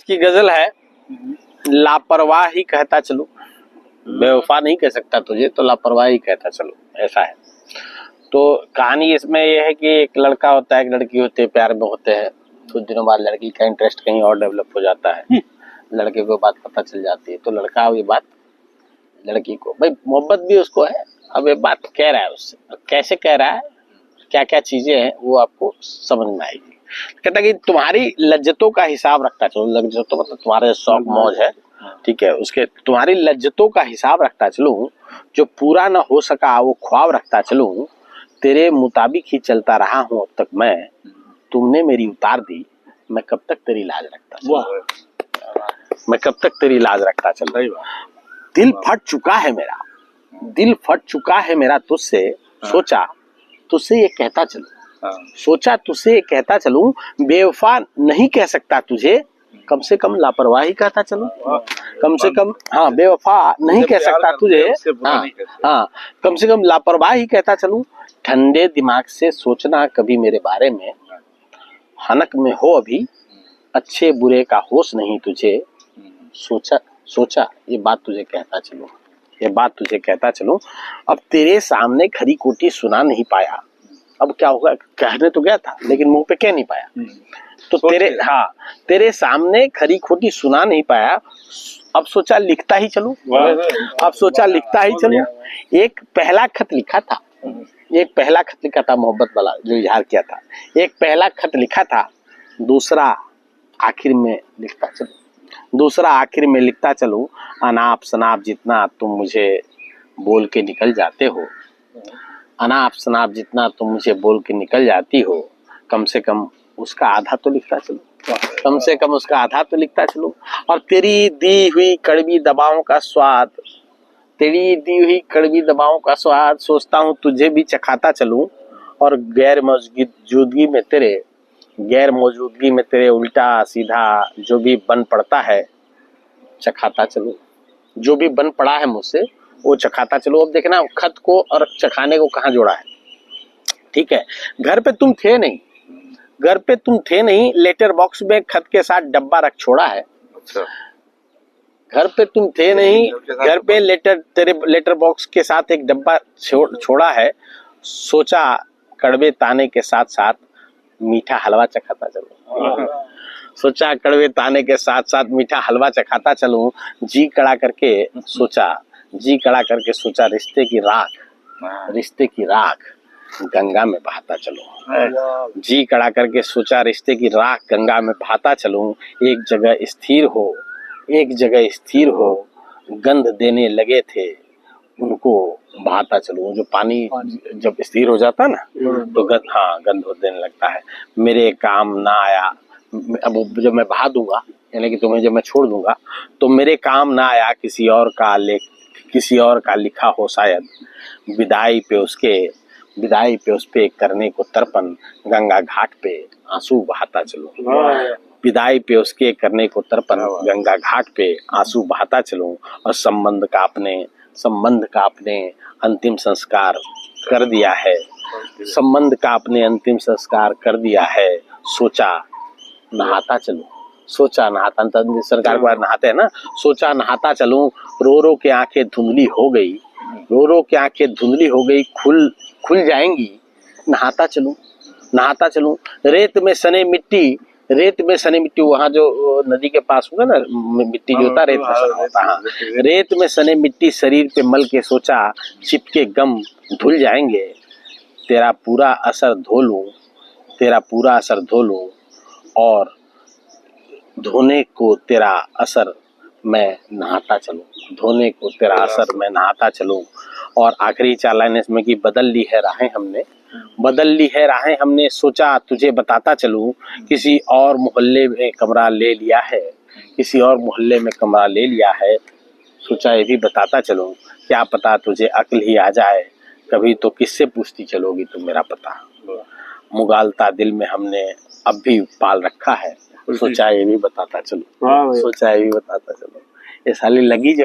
आज की गजल है, लापरवाह ही कहता चलूं, बेवफा नहीं कह सकता तुझे तो लापरवाह ही कहता चलूं, ऐसा है। तो कहानी इसमें यह है कि एक लड़का होता है, एक लड़की होती है, प्यार में होते हैं। कुछ दिनों बाद लड़की का इंटरेस्ट कहीं और डेवलप हो जाता है, लड़के को बात पता चल जाती है। तो लड़का ये बात लड़की को, भाई मोहब्बत भी उसको है, अब ये बात कह रहा है उससे, कैसे कह रहा है, क्या क्या चीजें हैं वो आपको समझ में आएगी। कहता कि तुम्हारी लज्जतों का हिसाब रखता चलो, लज्जतों मतलब तुम्हारे शौक मौज है, ठीक है, उसके तुम्हारी लज्जतों का हिसाब रखता चलूं, जो पूरा न हो सका वो ख्वाब रखता चलूं, तेरे मुताबिक ही चलता रहा हूं अब तक मैं, तुमने मेरी उतार दी, मैं कब तक तेरी लाज रखता चलूं, मैं कब तक तेरी लाज रखता चलूं। दिल फट चुका है मेरा, दिल फट चुका है मेरा तुझसे, सोचा तुझसे ये कहता चलूं, सोचा तुझसे ये कहता चलूं, बेवफा नहीं कह सकता तुझे, कम से कम लापरवाही कहता चलूं, कम से कम हाँ बेवफा नहीं कह सकता तुझे, हाँ कम से कम लापरवाही कहता चलूं। ठंडे दिमाग से सोचना कभी मेरे बारे में, हनक में हो अभी, अच्छे बुरे का होश नहीं तुझे, सोचा सोचा ये बात तुझे कहता चलूं, ये बात तुझे कहता चलूं। अब तेरे सामने खरी खोटी सुना नहीं पाया, अब क्या होगा, कहने तो गया था लेकिन मुंह पे कह नहीं पाया, तो तेरे सामने खरी खोटी सुना नहीं पाया, अब सोचा लिखता ही चलूं, अब सोचा लिखता ही चलूं। एक पहला खत लिखा था, एक पहला खत लिखा था मोहब्बत वाला जो इजहार किया था, एक पहला खत लिखा था, दूसरा आखिर में लिखता चलूं, दूसरा आखिर में लिखता चलूं। अनाप शनाप जितना तुम मुझे बोल के निकल जाते हो, अनाप शनाप जितना तुम मुझे बोल के निकल जाती हो, कम से कम उसका आधा तो लिखता चलूं, कम से कम उसका आधा तो लिखता चलूं। और तेरी दी हुई कड़वी दवाओं का स्वाद, तेरी दी हुई कड़वी दवाओं का स्वाद सोचता हूँ तुझे भी चखाता चलूं, और गैर मौजूदगी में तेरे, गैर मौजूदगी में तेरे उल्टा सीधा जो भी बन पड़ता है चखाता चलूं, जो भी बन पड़ा है मुझसे वो चखाता चलो। अब देखना खत को और चखाने को कहाँ जोड़ा है, ठीक है। घर पे तुम थे नहीं, घर पे तुम थे नहीं, लेटर बॉक्स में खत के साथ डब्बा रख छोड़ा है। अच्छा, घर पे तुम थे नहीं, घर पे तेरे लेटर बॉक्स के साथ एक डब्बा छोड़ा है, सोचा कड़वे ताने के साथ साथ मीठा हलवा चखाता चलूं, सोचा कड़वे ताने के साथ साथ मीठा हलवा चखाता चलूं। जी कड़ा करके सोचा, जी कड़ा करके सोचा रिश्ते की राख, रिश्ते की राख गंगा में बहाता चलूं, जी कड़ा करके सोचा रिश्ते की राख गंगा में बहाता चलूं। एक जगह स्थिर हो, एक जगह स्थिर हो, गंध देने लगे थे उनको बहाता चलूं। जो पानी जब स्थिर हो जाता ना तो गंध देने लगता है। मेरे काम ना आया, अब जब मैं बहा दूंगा यानी कि तुम्हें जब मैं छोड़ दूंगा तो मेरे काम ना आया, किसी और का लेख, किसी और का लिखा हो शायद, विदाई पे उसके, विदाई पे उस पे करने को तर्पण, गंगा घाट पे आंसू बहाता चलूं, विदाई पे उसके करने को तर्पण, गंगा घाट पे आंसू बहाता चलूं। और संबंध का अपने अंतिम संस्कार कर दिया है, संबंध का अपने अंतिम संस्कार कर दिया है, सोचा नहाता चलूं, सोचा नहाता, सरकार के बाद नहाते हैं ना, सोचा नहाता चलूं। रो रो के आंखें धुंधली हो गई, रो रो के आंखें धुंधली हो गई, खुल जाएंगी, नहाता चलूं, नहाता चलूं। रेत में सने मिट्टी, रेत में सने मिट्टी, वहाँ जो नदी के पास होगा ना मिट्टी जो होता है, रेत में सना होता है, रेत में सने मिट्टी शरीर पे मल के सोचा चिपके गम धुल जाएंगे, तेरा पूरा असर धो लूं, तेरा पूरा असर धो लूं, और धोने को तेरा असर मैं नहाता चलूं, धोने को तेरा असर मैं नहाता चलूं। और आखिरी 4 लाइन इसमें कि बदल ली है राहें हमने, बदल ली है राहें हमने, सोचा तुझे बताता चलूं, किसी और मोहल्ले में कमरा ले लिया है, किसी और मोहल्ले में कमरा ले लिया है, सोचा ये भी बताता चलूं, क्या पता तुझे अक्ल ही आ जाए, कभी तो किससे पूछती चलोगी तुम मेरा पता, मुगालता दिल में हमने अब भी पाल रखा है, सोचा ये भी बताता चलो, सोचा ये भी बताता चलो। ये साली लगी जो